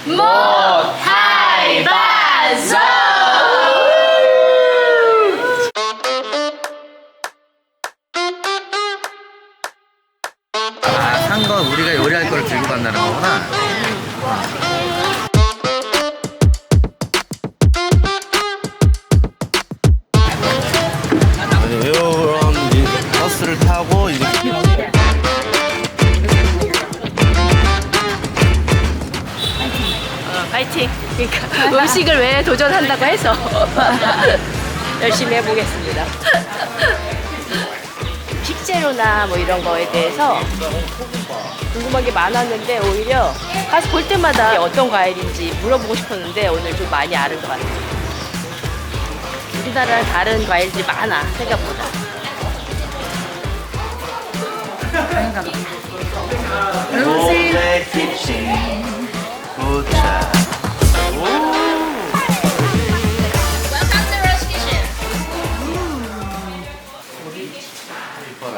못 하이바소! 아, 산 거 우리가 요리할 걸 들고 간다는 거구나. 이런 버스를 타고 이제 파이팅! 그러니까 음식을 왜 도전한다고 해서 열심히 해보겠습니다. 식재료나 뭐 이런 거에 대해서 궁금한 게 많았는데 오히려 가서 볼 때마다 어떤 과일인지 물어보고 싶었는데 오늘 좀 많이 아는 것 같아요. 우리나라랑 다른 과일들이 많아, 생각보다. 모래 키친 도착. Welcome to Rose Kitchen. 이뻐라.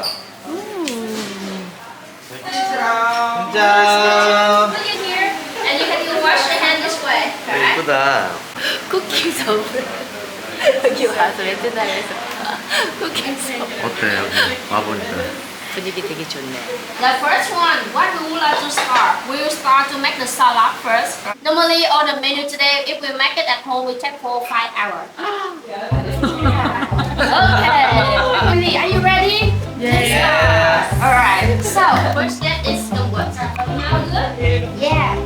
짠. Put it here, and you can wash your hand this way. Alright? 이쁘다. 쿠키 서울. 여기 와서 베트남에서 쿠키 서울. 어때 여기 와보니까? 분위기 되게 좋네. The first one, what we would like to start? We will start to make the salad first. Normally, on the menu today, if we make it at home, we take 4 or 5 hours. Okay. Emily, are you ready? Yes. Alright. So, first step is the what? Now good? Yeah.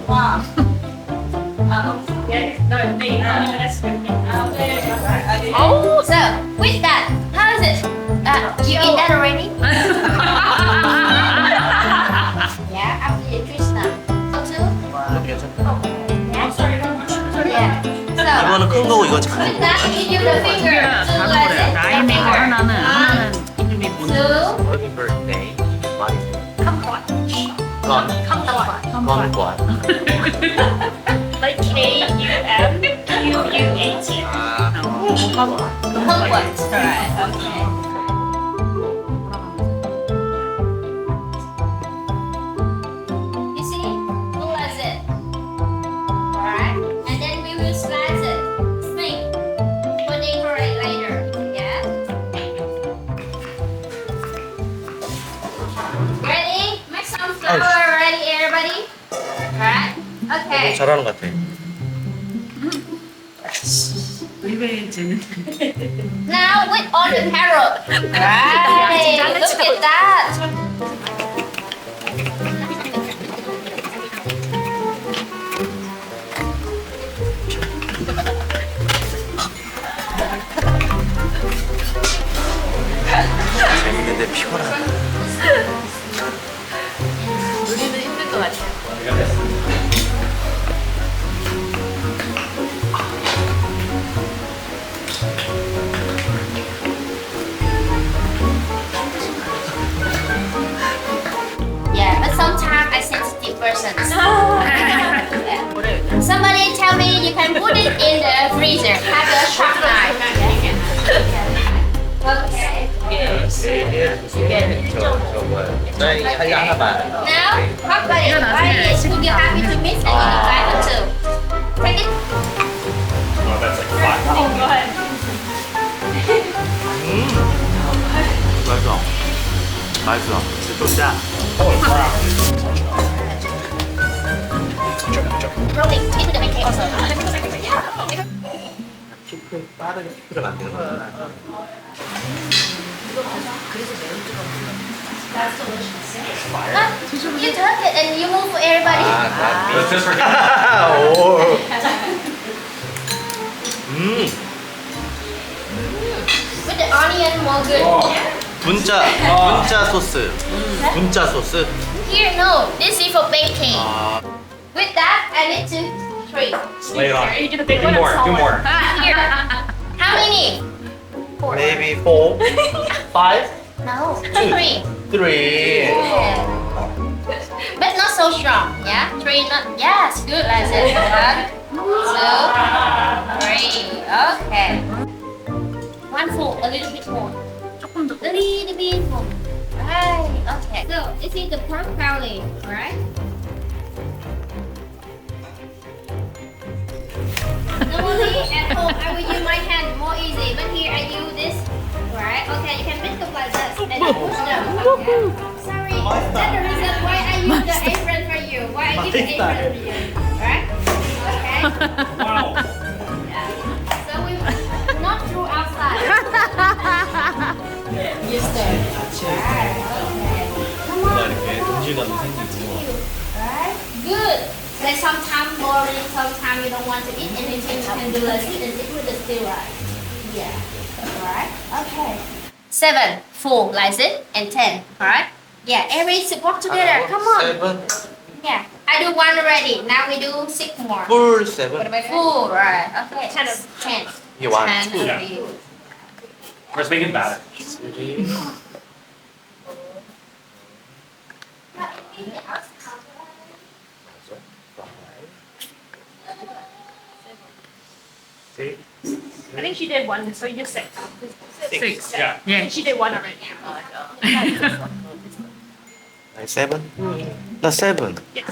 Wow. Oh, so with that, how is it? You eat that already? Yeah, after you twist them. How to? 괜찮다. Yeah. So 이거는 큰 거고 이건 작은 with 거. that, you use the finger to let it. 라임이고 하나는 이름이 뭔지 Two. Happy birthday. 많이. Kumquat. 건. Kumquat. 건관. Like Kumquat. Alright. Okay. You see? Look like it. Alright. And then we will slice it. Thin. For decorate later. Yeah? Ready? Make some flour ready, everybody. Alright? Okay. 잘하는 것 같아. 의외지는 Now with all the carrot. Right. Look at that. 재밌는데 피곤하다. 우리는 힘들 것 같아요. Yeah, but sometimes I sensitive person. Somebody tell me you can put it in the freezer. Have a sharp knife. Okay. 저 뭐야? 나이 할려 하나 봐. Now, hot buddy, try this. Would you happy to mix and you try it too? Take it. 맛있어. 맛있어. 좀 짜. Roll it into the pancake also. 피클 빠르게 피클을 만드는 거구나. You took it and you move for everybody. 오. With the onion more good. 분짜 소스. 분짜 소스. Here, no. This is for baking. 아, With that, I need to 3. Lay it on. Do more. Do more. Here. How many? maybe 4, 5, No. 3. 3. Yeah. But not so strong. Yeah. 3 not. Yes. Good. Like that. 1, 2, 3. Okay. 1 full. A little bit more. 조금 더 A little bit more. Right. Okay. So this is the pork belly. Alright. I will use my hand more easy, but here I use this. Right? Okay, you can pick them like this and then push them. Okay. Sorry, that's the reason why I use the apron for you. Why I give the apron for you. Right? Okay. Wow. So we not through outside. You stay. Right. Okay. Come on. 이렇게 동질감이 생기고. Right? Good. Like sometimes boring, sometimes you don't want to eat anything, you can do like this and eat with the still rice. Yeah. Alright. Okay. 7, 4, like this, and 10. Alright? Yeah, every work together. Come on. 7 Yeah. I do 1 already. Now we do 6 more. full 7 4, right. Okay. 10. You want 10 2 for you. We're making batter. 3 6 I think she did 1, so you 6. 6. Yeah. Yeah. She did 1 already. 7? 나 7 Yes.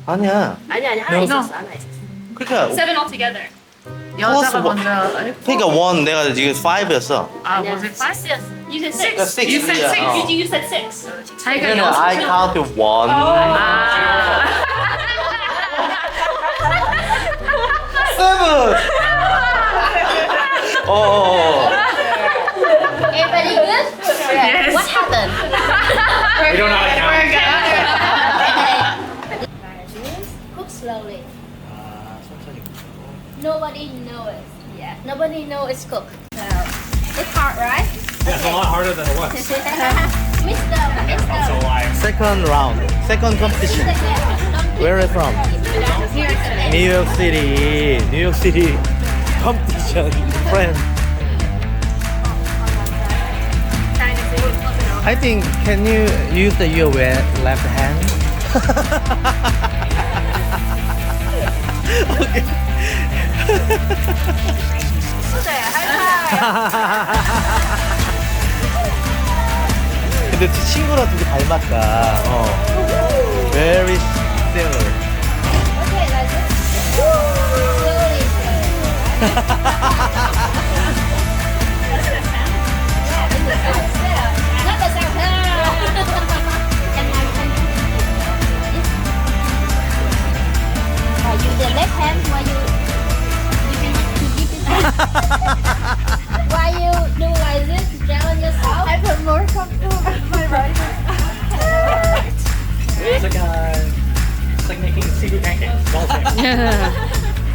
아니야 아니 하나 No. 있었어. 하나 있었어. 그러니까 7 altogether. 여자가 뭐- 먼저 했고. 그러니까 1 내가 지금 5였어 아, 아니야. was it 5? 6. You said 6. 그러니까 6 You said 6. 어. You said 6. 자기가 그러면 여섯. I counted 1 아. 7 Everybody good? Yes. What happened? We don't know how to count. Cook slowly. 아, 천천히 Nobody knows. Yeah. Nobody knows it's cooked. So, it's hard, right? Yeah, it's a lot harder than it was. Mister. I'm so alive. Second round second competition Where are you from? New York City New York City competition friend I think can you use your left hand? Okay. 근데 친구랑 되게 닮았다. Very similar. Okay, like this. Slowly, Not the sound. You the left hand while you why you do like this? Challenge yourself. I feel more comfortable with my right hand. It's like making seafood pancakes. It's all the same.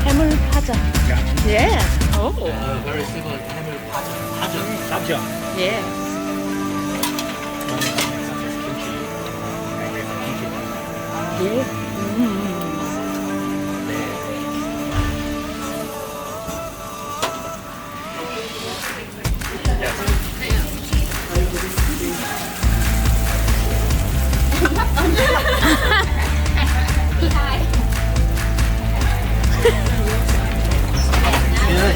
해물 파전. 예. 오. Very similar 해물 파전. Sabja. 예. 예.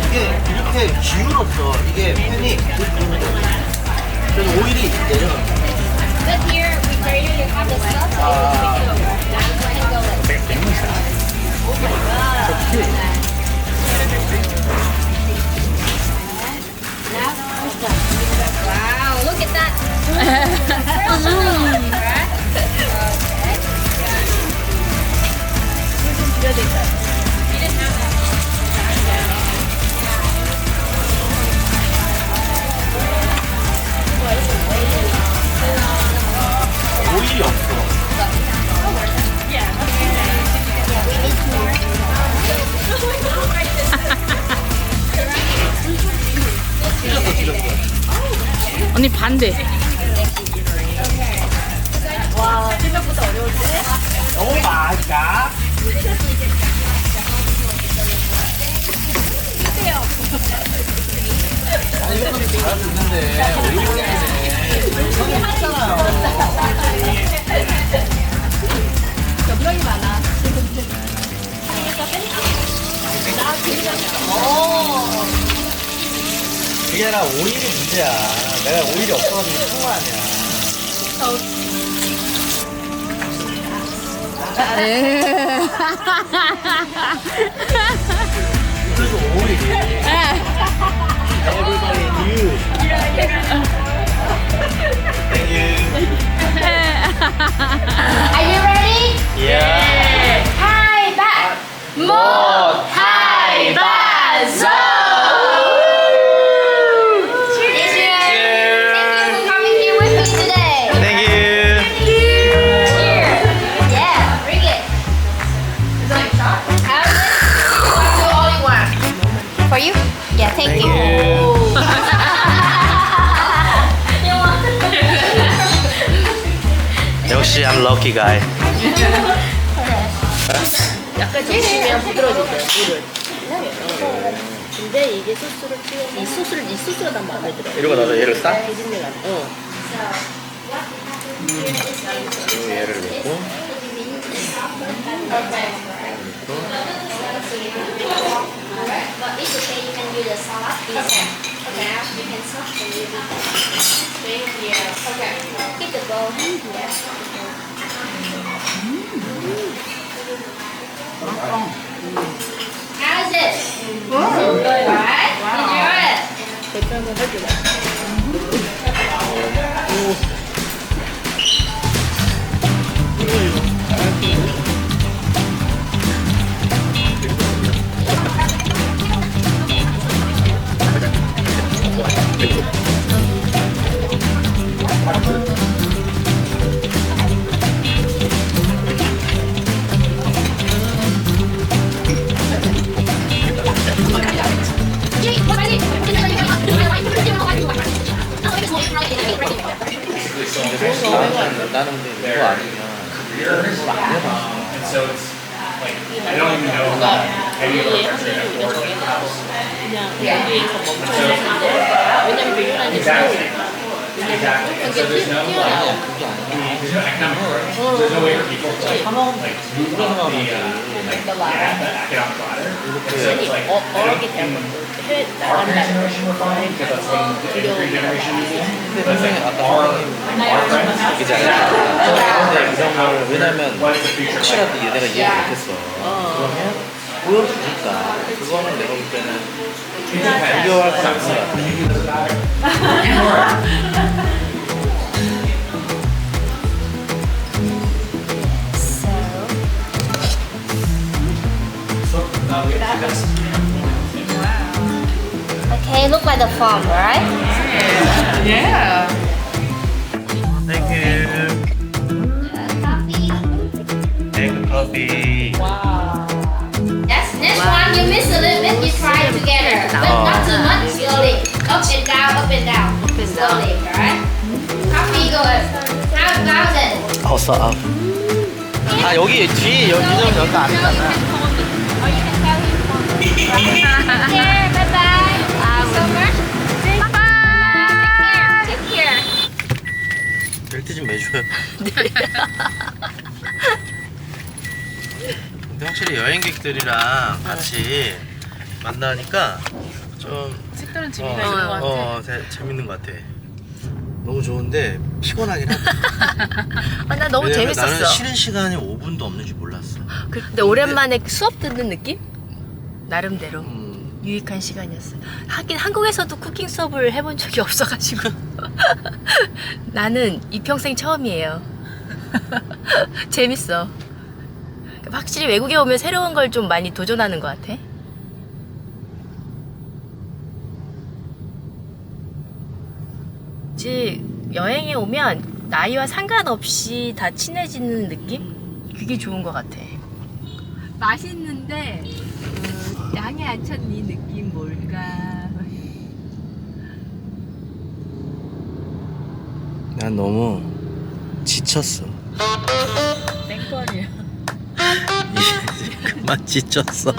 이게 이렇게 기울었어. 이게 팬이 그래서 오일이 내려가. But here we create you have the stuff so you can go with. Like a family style. Wow, look at that. 오일이 없어. 언니 반대. 오 마이 갓. 아, 이거는 잘할 수 있는데 오일 때문에 손이 했잖아요. 그게 아니라 오일이 문제야. 내가 오일이 없어가지고 그런 거 아니야. 그래서 오일이. Everybody knew. Thank you. Are you ready? Yeah. Hai ba. Một, hai, ba, go! Cheers! Thank you for coming here with me today. Thank you. Cheers! Yeah, bring it. How is it? One, two, only one. For you? Yeah, thank you. 역시 I'm lucky guy. 약간 적시면 부드러워진대요, 물을. 근데 이게 소스를 찍어, 이 소스가 난 마음에 들어. 이러고 나서 얘를 싸? 비린내가. 그리고 얘를 넣고. But it's okay, you can do the salad pizza. Okay, you can sauce the baby. Okay. Keep the bowl. How is it? So good, right? Enjoy it. 대표 한번 해주라. 나는 근데 이거 아니면 And so it's like, I don't even know maybe 이게 a 한국에서 우리가 정해놓은 그냥 Yeah. 여기에서 멈춰야 되는데 왜냐면 비린내가 Exactly. 왜냐면 Exactly. 그게 So there's no 튀어나와. there's no economic growth. There's no way for people to like move up the economic ladder. So it's like 어렵게 대한 것도 해외 our 나간다. generation we're fine because that's when the three generation is in. 근데 But it's 선생님 like 아까 our 선생님 friends 얘기지 않았나? 근데 이런 걸 왜냐면 what is the future 혹시라도 like? 얘네가 이해 못했어. 그러면 보여주니까 그거는 내가 볼 때는 비교할 가능성이 없어. Okay, look like the farm, right? Yeah. Thank you. Coffee. Take coffee. Yes, next one you mix a little bit, you try it together. But not too much, slowly. Up and down, up and down. Slowly, alright? Coffee good. How's it? 어서 아. 아 여기 뒤에 여기 좀 여기 안 했잖아. Or you can tell him. Take care, bye bye. So much. Bye bye. Take care. 벨트 좀 매줘요. 근데 확실히 여행객들이랑 같이 만나니까 좀 색다른 재미가 있는 것 같아. 재밌는 것 같아. 너무 좋은데 피곤하긴 하다. 나 너무 왜냐면 재밌었어. 나는 쉬는 시간이 5분도 없는 줄 몰랐어. 근데 오랜만에 수업 듣는 느낌? 나름대로 음, 유익한 시간이었어. 하긴 한국에서도 쿠킹 수업을 해본 적이 없어가지고 나는 이 평생 처음이에요. 재밌어. 확실히 외국에 오면 새로운 걸 좀 많이 도전하는 것 같아. 즉 여행에 오면 나이와 상관없이 다 친해지는 느낌? 그게 좋은 것 같아. 맛있는데 양이 안 찼는 이 느낌 뭘까? 난 너무 지쳤어. 땡벌이야. 그만 지쳤어.